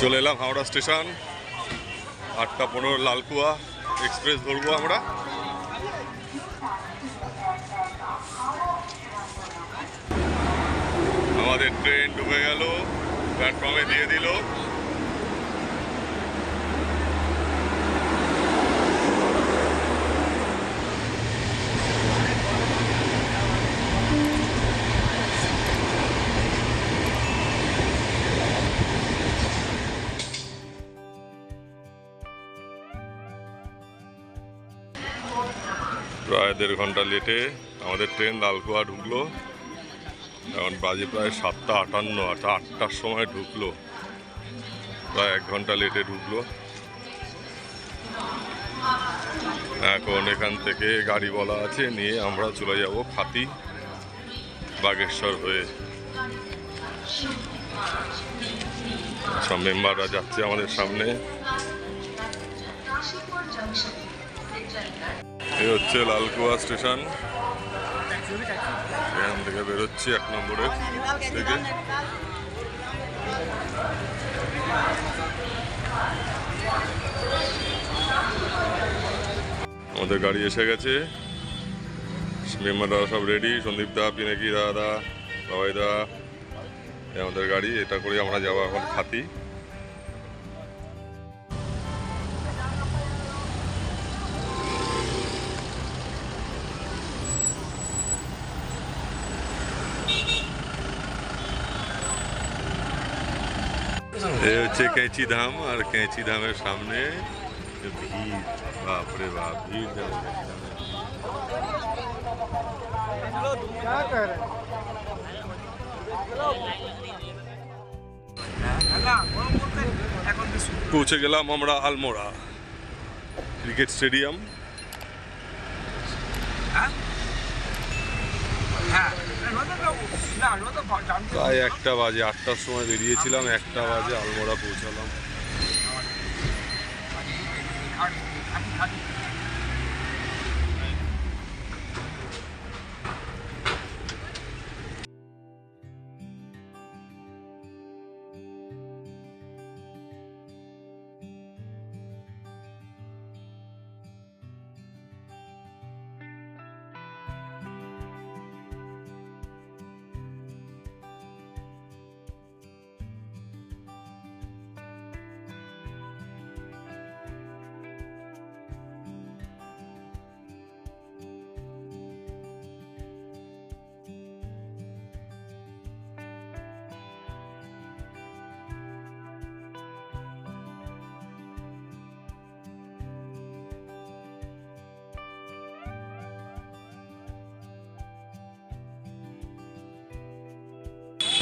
চলে এলাম Howrah station. 8টা 15 Lalkuan express ধরবো আমরা। আমাদের ট্রেন ঢুকে গেল, প্ল্যাটফর্মে দিয়ে দিল। প্রায় 1.5 ঘন্টা লেটে আমাদের ট্রেন লালকুয়া ঢুকলো। এখন বাজে প্রায় 7টা 58। 8টার সময় ঢুকলো, প্রায় 1 ঘন্টা লেটে ঢুকলো। এখন এখান থেকে গাড়ি বলা আছে, নিয়ে আমরা চলে যাব খাতি বাগেশ্বর হয়ে। সব মেম্বাররা যাচ্ছে আমাদের সামনে। এই হচ্ছে লালকুয়া স্টেশন। এখান থেকে বেরোচ্ছি 1 নম্বরের থেকে। আমাদের গাড়ি এসে গেছে, মেম্বাররা সব রেডি। সন্দীপ দা, পিনাকি দাদা, বাবাই দা, আমাদের গাড়ি। এটা করে আমরা যাবো এখন খাতি। এই হচ্ছে कैंची धाम, আর कैंची धामेর সামনে ভিড়, বাপরে বাপ, ভিড় দেখো। পৌঁছে গেলাম আমরা আলমোড়া ক্রিকেট স্টেডিয়াম। প্রায় 1টা বাজে, 8টার সময় বেরিয়েছিলাম, 1টা বাজে আলমোড়া পৌঁছালাম।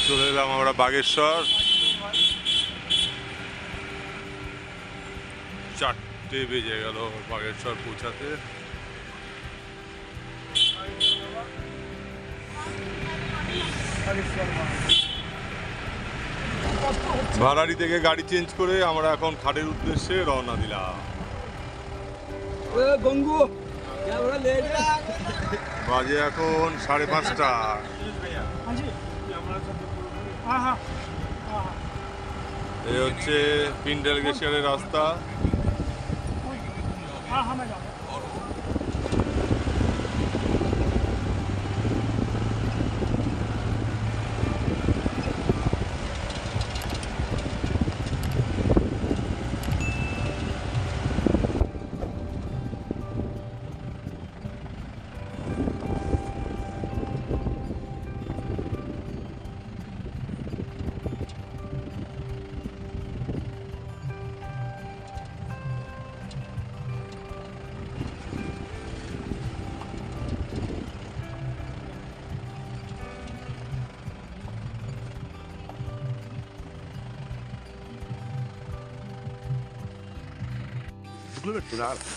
চলে এলাম আমরা বাগেশ্বর। 4টে বেজে গেল বাগেশ্বর পৌঁছাতে। ভাড়াড়ি থেকে গাড়ি চেঞ্জ করে আমরা এখন খাটের উদ্দেশ্যে রওনা দিলাম। বাজে এখন 5:30। এই হচ্ছে পিন্ডেল গ্লেশিয়ারের রাস্তা।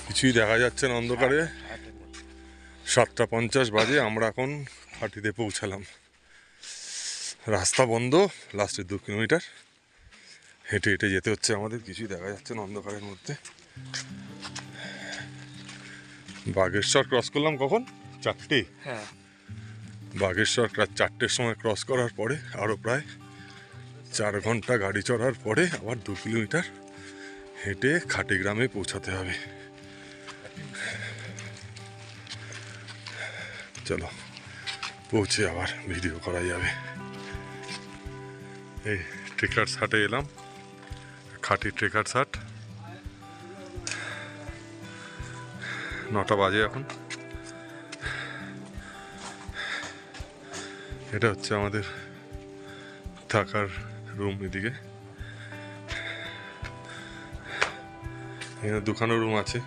কিছুই দেখা যাচ্ছে না অন্ধকারে। 7টা 50 বাজে, আমরা এখন খাটিতে পৌঁছালাম। রাস্তা বন্ধ, লাস্টের 2 কিলোমিটার হেঁটে হেঁটে যেতে হচ্ছে আমাদের। কিছুই দেখা যাচ্ছে না অন্ধকারের মধ্যে। বাগেশ্বর ক্রস করলাম কখন? 4টে। হ্যাঁ, বাগেশ্বর 4টের সময় ক্রস করার পরে আরও প্রায় 4 ঘন্টা গাড়ি চড়ার পরে আবার 2 কিলোমিটার হেঁটে খাটি গ্রামে পৌঁছাতে হবে। চলো পৌঁছে আবার ভিডিও করা যাবে। এই ট্রেকার্স হাটে এলাম, খাটি ট্রেকার্স হাট। 9টা বাজে এখন। এটা হচ্ছে আমাদের থাকার রুম। এদিকে এখানে দুখানো রুম আছে,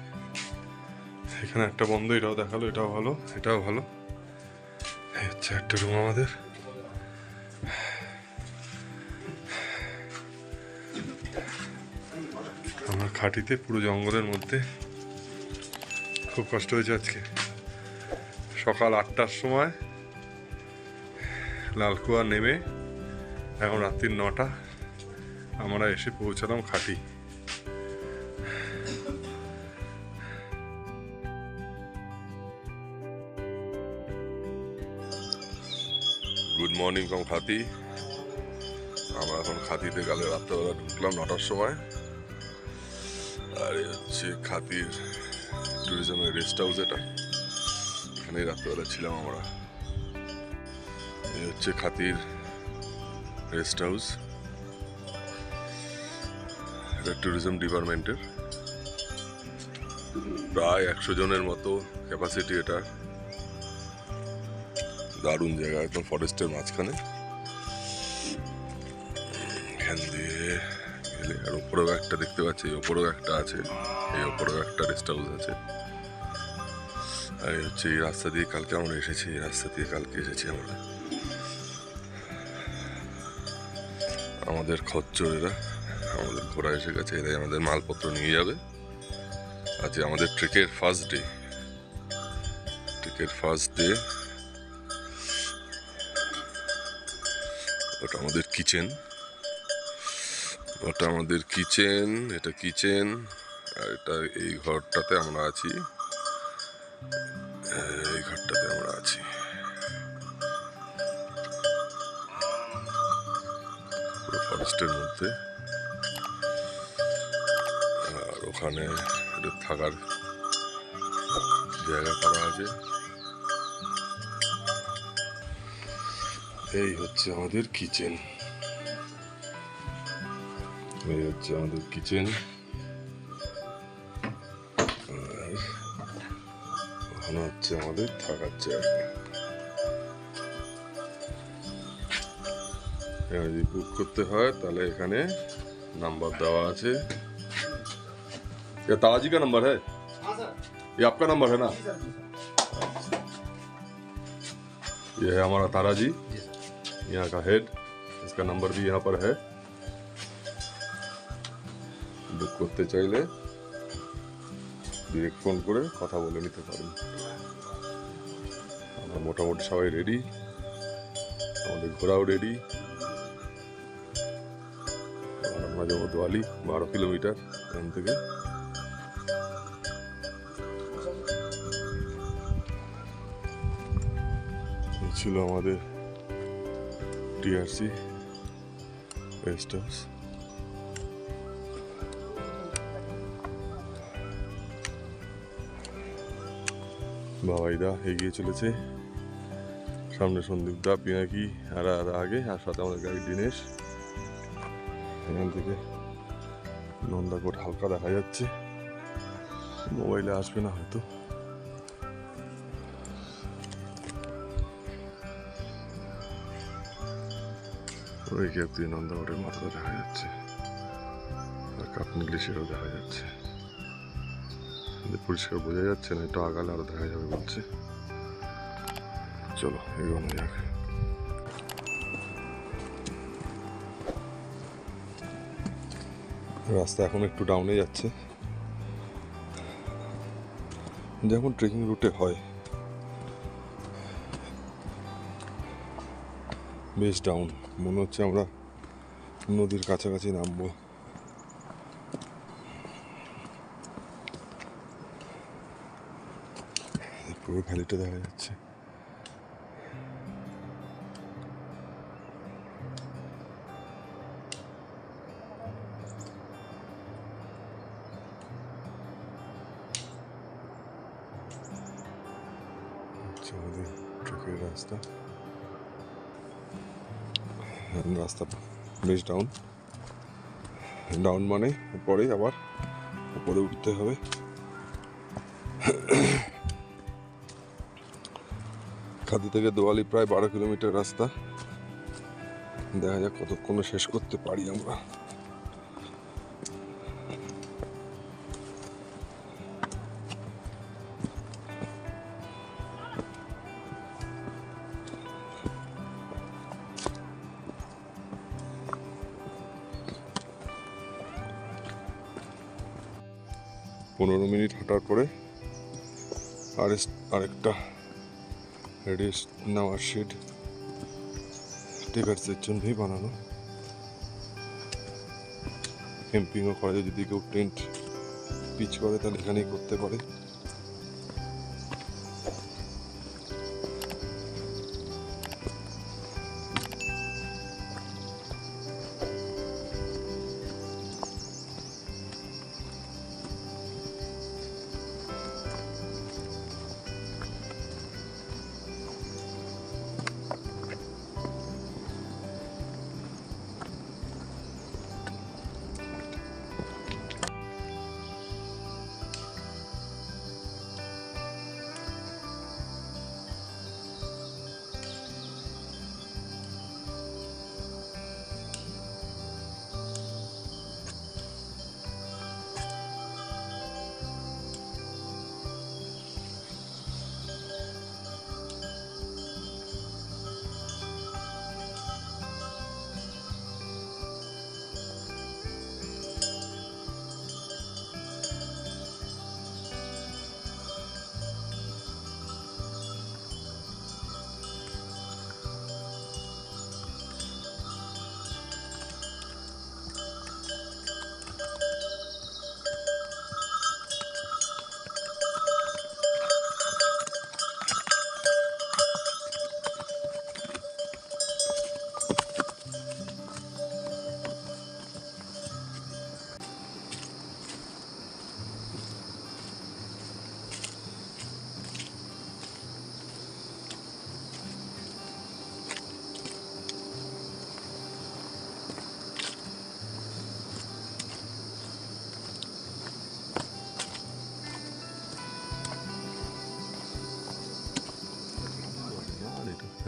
এখানে একটা বন্ধ, এটাও দেখালো, এটাও ভালো, এটাও ভালো। এই হচ্ছে একটা রুম আমাদের। আমরা খাটিতে পুরো জঙ্গলের মধ্যে, খুব কষ্ট হয়েছে আজকে। সকাল 8টার সময় লালকুয়া নেমে এখন রাত্রির 9টা, আমরা এসে পৌঁছালাম খাটি। গুড মর্নিং ফ্রম খাতি। আমরা এখন খাতিতে গেলে রাত্রেবেলা ঢুকলাম 9টার সময়। আর এই হচ্ছে খাতির ট্যুরিজমের রেস্ট হাউস। এটা এখানেই রাত্রেবেলা ছিলাম আমরা। এই হচ্ছে খাতির রেস্ট হাউস, এটা ট্যুরিজম ডিপার্টমেন্টের। প্রায় 100 জনের মতো ক্যাপাসিটি এটা। দারুণ জায়গা, একদম ফরেস্টের মাঝখানে। এখান দিয়ে গেলে আর ওপরেও একটা দেখতে পাচ্ছি, ওপরেও একটা আছে, এই ওপরেও একটা রেস্ট হাউস আছে। আর এই হচ্ছে এই রাস্তা দিয়ে কালকে আমরা এসেছি, এই রাস্তা দিয়ে কালকে এসেছি আমরা। আমাদের খচ্চরেরা, আমাদের ঘোড়া এসে গেছে, এরাই আমাদের মালপত্র নিয়ে যাবে। আজকে আমাদের ট্রেকের ফার্স্ট ডে। ওটা আমাদের কিচেন, এটা কিচেন। আর এটা এই ঘরটাতে আমরা আছি, পুরো ফরেস্টের মধ্যে। আর ওখানে এটা থাকার জায়গা করা আছে। এই হচ্ছে আমাদের কিচেন, আর ওখানে হচ্ছে আমাদের থাকার জায়গা। যদি বুক করতে হয় তাহলে এখানে নাম্বার দেওয়া আছে। ये ताराजी का नंबर है? ये आपका नंबर है ना? ये है हमारा ताराजी, यहाँ का हेड। इसका नंबर भी यहाँ पर है। বুক করতে চাইলে ডিরেক্ট ফোন করে কথা বলে নিতে পারেন। আমরা মোটামুটি সবাই রেডি, আমাদের ঘোরাও রেডি। আমরা যাবো দোয়ালি, 12 কিলোমিটার এখান থেকে। ছিল আমাদের টিআরসি রেস্ট হাউস। বাবাইদা এগিয়ে চলেছে, সামনে সন্দীপদা, পিনাকি আর আগে, আর সাথে আমাদের গাড়ি দিনেশ। এখান থেকে নন্দাকোট হালকা দেখা যাচ্ছে, মোবাইলে আসবে না হয়তো। ওই গ্যাপ দিয়ে নন্দাকোটের মাথাটা দেখা যাচ্ছে, আর কাপনি গ্লেশিয়ারও দেখা যাচ্ছে। পরিষ্কার বোঝা যাচ্ছে না, একটু আগালে আরো দেখা যাবে বলছে। চলো এগোনো যাক। রাস্তা এখন একটু ডাউনে যাচ্ছে, যেমন ট্রেকিং রুটে হয়। বেশ ডাউন, মনে হচ্ছে আমরা নদীর কাছাকাছি নামবো। পুরো ভ্যালিটা দেখা যাচ্ছে। রাস্তা, রাস্তা বেশ ডাউন। ডাউন মানে পরে আবার উপরে উঠতে হবে। খাদি থেকে দোয়ালি প্রায় 12 কিলোমিটার রাস্তা। দেখা যাক কতক্ষণে শেষ করতে পারি আমরা। পনেরো মিনিট হাঁটার পরে আরেকটা রেস্ট নেওয়ার শেড টেকার্সের জন্যই বানানো। ক্যাম্পিংও করে, যদি কেউ টেন্ট পিচ করে তাহলে এখানেই করতে পারে।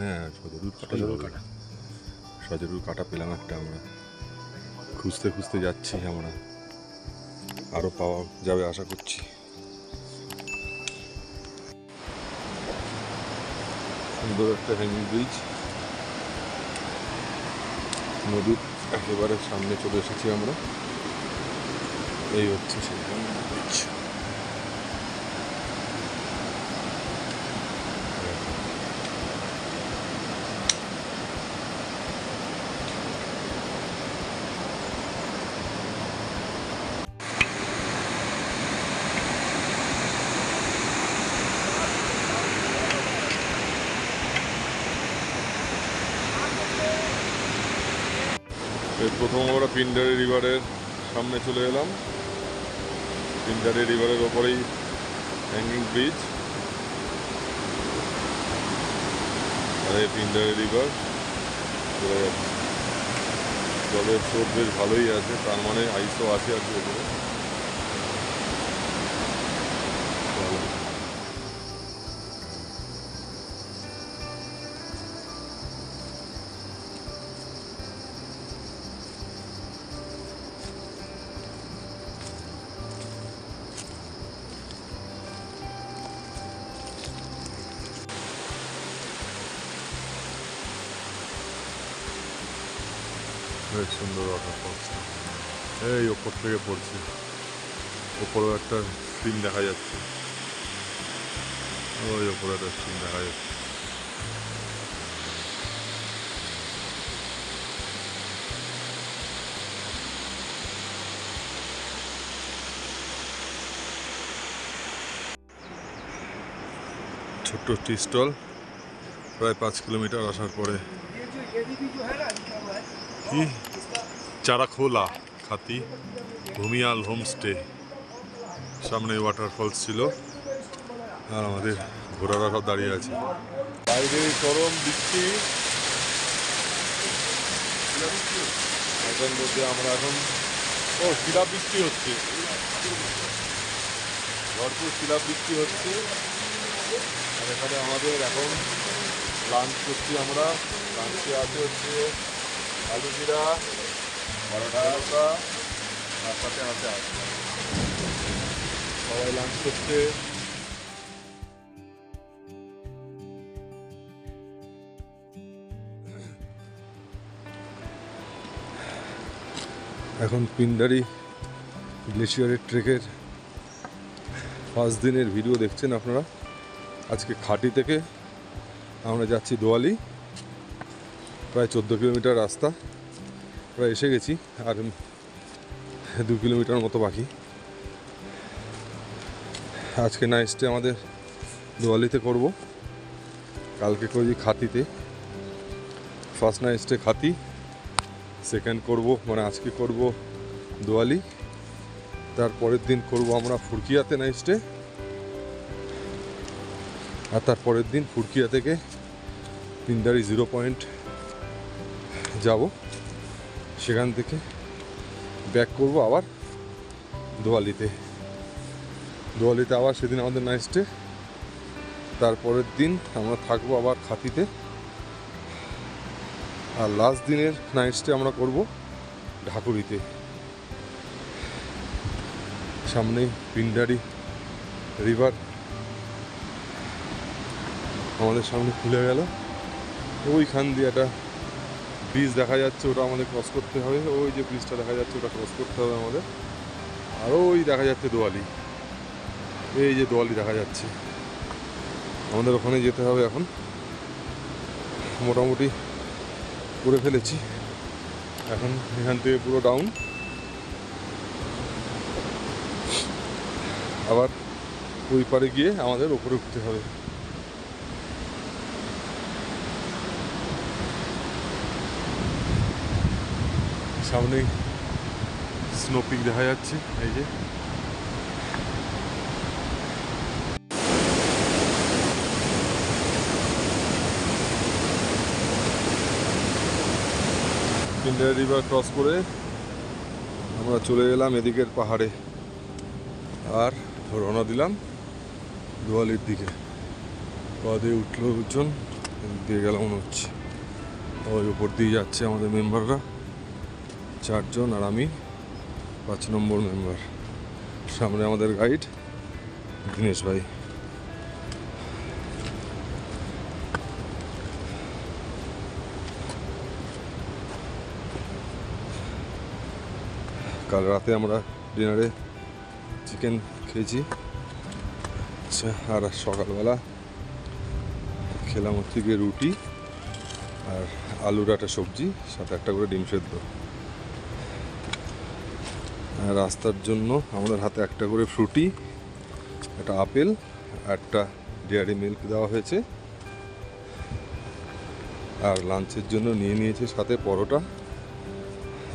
হ্যাঁ, সজরুর কাটা পেলাম একটা। আমরা খুঁজতে খুঁজতে যাচ্ছি, আমরা আরো পাওয়া যাবে আশা করছি। সুন্দর একটা হ্যাঙ্গিং ব্রিজ, নদীর একেবারে সামনে চলে এসেছি আমরা। এই হচ্ছে সেই হ্যাঙ্গিং ব্রিজ। প্রথম আমরা পিন্ডারি রিভারের সামনে চলে এলাম। পিন্ডারি রিভারের ওপরেই হ্যাঙ্গিং ব্রিজ, আর এই পিন্ডারি রিভার চলে যাচ্ছে। জলের স্রোত বেশ ভালোই আছে, তার মানে আইসও আছে আর কি ওপরে। বেশ সুন্দর ওয়াটারফলসটা, এই ওপর থেকে পড়ছে। ওপরেও একটা স্ক্রিন দেখা যাচ্ছে, ওই ওপরে একটা স্ক্রিন দেখা যাচ্ছে। ছোট্ট টি স্টল, প্রায় 5 কিলোমিটার আসার পরে। কি চারাখোলা খাতি ভূমিয়াল হোমস্টে, সামনে ওয়াটারফলস ছিল আর আমাদের ঘোড়ারা সব দাঁড়িয়ে আছে। বাইরে চরম বৃষ্টি, এটার মধ্যে আমরা এখন শিলা বৃষ্টি হচ্ছে, ভরপুর শিলা বৃষ্টি হচ্ছে। আর এখানে আমাদের এখন লাঞ্চ করছি আমরা। লাঞ্চে আছে হচ্ছে আলু জিরা, পরোটা, তার সাথে আছে সবাই লাঞ্চ করছে। এখন পিন্ডারি গ্লেশিয়ারের ট্রেকের 5 দিনের ভিডিও দেখছেন আপনারা। আজকে খাটি থেকে আমরা যাচ্ছি দোয়ালি, প্রায় 14 কিলোমিটার রাস্তা, প্রায় এসে গেছি, আর 2 কিলোমিটার মতো বাকি। আজকে নাইট স্টে আমাদের দোয়ালিতে করব, কালকে করি খাতিতে। ফার্স্ট নাইট স্টে খাতি, সেকেন্ড করব মানে আজকে করব দোয়ালি, তারপরের দিন করব আমরা ফুরকিয়াতে নাইট স্টে, আর তারপরের দিন ফুরকিয়া থেকে পিন্ডারি 0 পয়েন্ট যাব, সেখান থেকে ব্যাক করব আবার দোয়ালিতে। দোয়ালিতে আবার সেদিন আমাদের নাইট স্টে, তারপরের দিন আমরা থাকবো আবার খাতিতে, আর লাস্ট দিনের নাইট স্টে আমরা করব ঢাকুরিতে। সামনেই পিন্ডারি রিভার আমাদের সামনে খুলে গেল। ওইখান দিয়ে একটা ব্রিজ দেখা যাচ্ছে, ওটা আমাদের ক্রস করতে হবে। ওই যে ব্রিজটা দেখা যাচ্ছে ওটা ক্রস করতে হবে আমাদের। আর ওই দেখা যাচ্ছে দোয়ালি, এই যে দোয়ালি দেখা যাচ্ছে, আমাদের ওখানে যেতে হবে। এখন মোটামুটি করে ফেলেছি, এখন এখান থেকে পুরো ডাউন, আবার ওই পারে গিয়ে আমাদের ওপরে উঠতে হবে। সামনেই স্নো পিক দেখা যাচ্ছে, এই যে পিন্ডারি রিভার ক্রস করে আমরা চলে গেলাম এদিকের পাহাড়ে, আর রওনা দিলাম দোয়ালির দিকে। পদে উঠলো লোকজন, দিয়ে গেলাম মনে হচ্ছে। ওই উপর দিয়ে যাচ্ছে আমাদের মেম্বাররা 4 জন, আর আমি 5 নম্বর মেম্বার। সামনে আমাদের গাইড দীনেশ ভাই। কাল রাতে আমরা ডিনারে চিকেন খেয়েছি, আর সকালবেলা খেলাম হচ্ছে গিয়ে রুটি আর আলুর একটা সবজি, সাথে একটা করে ডিম সেদ্ধ। আর রাস্তার জন্য আমাদের হাতে একটা করে ফ্রুটি, একটা আপেল, একটা ডেয়ারি মিল্ক দেওয়া হয়েছে। আর লাঞ্চের জন্য নিয়ে নিয়েছে সাথে পরোটা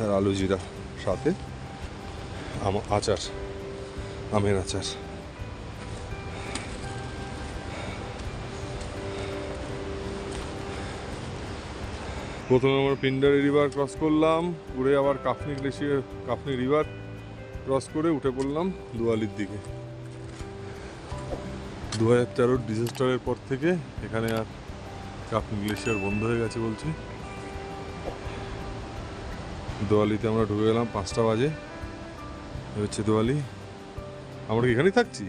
আর আলু জিরা, সাথে আচার, আমের আচার। প্রথমে আমরা পিন্ডারি রিভার ক্রস করলাম, ঘুরে আবার কাফনি গ্লেশিয়ার, কাফনি রিভার ক্রস করে উঠে পড়লাম দোয়ালির দিকে। 2013 ডিজাস্টারের পর থেকে এখানে আর কাফনি গ্লেশিয়ার বন্ধ হয়ে গেছে বলছে। দোয়ালিতে আমরা ঢুকে গেলাম 5টা বাজে, হচ্ছে দোয়ালি। আমরা কি এখানেই থাকছি?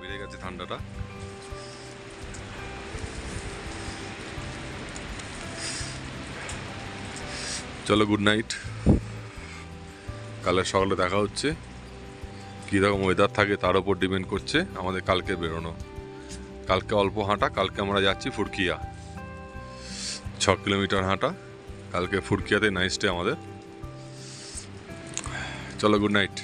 বেড়ে গেছে ঠান্ডাটা। চলো, গুড নাইট। কালের সকালে দেখা হচ্ছে। কীরকম ওয়েদার থাকে তার উপর ডিপেন্ড করছে আমাদের কালকে বেরোনো। কালকে অল্প হাঁটা, কালকে আমরা যাচ্ছি ফুরকিয়া, 6 কিলোমিটার হাঁটা। কালকে ফুরকিয়াতে নাইট স্টে আমাদের। চলো, গুড নাইট।